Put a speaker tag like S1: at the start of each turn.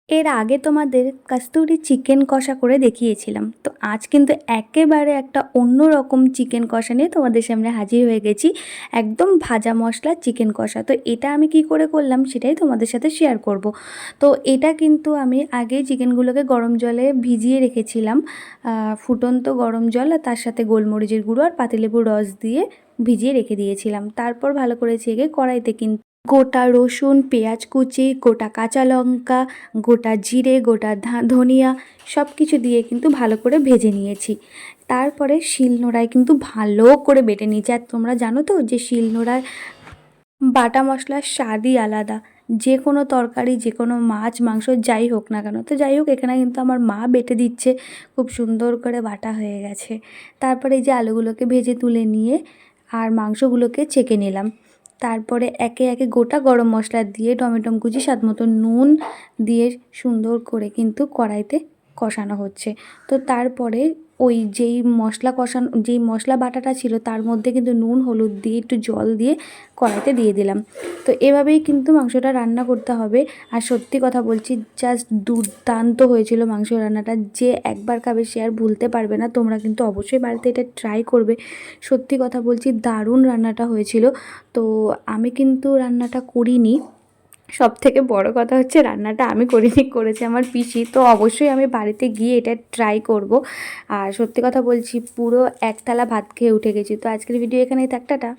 S1: এর আগে তোমাদের কস্তুরি চিকেন কষা করে দেখিয়েছিলাম। তো আজ কিন্তু একেবারে একটা অন্য রকম চিকেন কষা নিয়ে তোমাদের সামনে হাজির হয়ে গেছি। একদম ভাজা মশলা চিকেন কষা। তো এটা আমি কি করে করলাম সেটাই তোমাদের সাথে শেয়ার করব। তো এটা কিন্তু আমি আগে চিকেনগুলোকে গরম জলে ভিজিয়ে রেখেছিলাম, ফুটন্ত গরম জল আর তার সাথে গোলমরিচের গুঁড়ো আর পাতিলেবুর রস দিয়ে ভিজিয়ে রেখে দিয়েছিলাম। তারপর ভালো করে ছেঁকে কড়াইতে কিন্তু গোটা রসুন, পেঁয়াজ কুচি, গোটা কাঁচা লঙ্কা, গোটা জিরে, গোটা ধনিয়া সব কিছু দিয়ে কিন্তু ভালো করে ভেজে নিয়েছি। তারপরে শিলনোড়ায় কিন্তু ভালো করে বেটে নিয়েছি। আর তোমরা জানো তো যে শিলনোড়ায় বাটা মশলার স্বাদই আলাদা। যে কোনো তরকারি, যে কোনো মাছ মাংস যাই হোক না কেন। তো যাই হোক, এখানে কিন্তু আমার মা বেটে দিচ্ছে, খুব সুন্দর করে বাটা হয়ে গেছে। তারপরে এই যে আলুগুলোকে ভেজে তুলে নিয়ে আর মাংসগুলোকে ছেঁকে নিলাম। তারপরে একে একে গোটা গরম মশলা দিয়ে টমেটো কুচি, স্বাদ মতো নুন দিয়ে সুন্দর করে কিন্তু কড়াইতে কষানো হচ্ছে। তো তারপরে ওই যেই মশলা বাটাটা ছিল তার মধ্যে কিন্তু নুন হলুদ দিয়ে একটু জল দিয়ে কড়াইতে দিয়ে দিলাম। তো এভাবেই কিন্তু মাংসটা রান্না করতে হবে। আর সত্যি কথা বলছি, জাস্ট দুর্দান্ত হয়েছিল মাংস রান্নাটা। যে একবার খাবে সে আর ভুলতে পারবে না। তোমরা কিন্তু অবশ্যই বাড়িতে এটা ট্রাই করবে। সত্যি কথা বলছি, দারুণ রান্নাটা হয়েছিল। তো আমি কিন্তু রান্নাটা করিনি, সবথেকে বড় কথা হচ্ছে রান্নাটা আমি করিনি, করেছে আমার পিসি। তো অবশ্যই আমি বাড়িতে গিয়ে এটা ট্রাই করব। আর সত্যি কথা বলছি, পুরো এক থালা ভাত খেয়ে উঠে গেছি। তো আজকের ভিডিও এখানেই থাক, টাটা।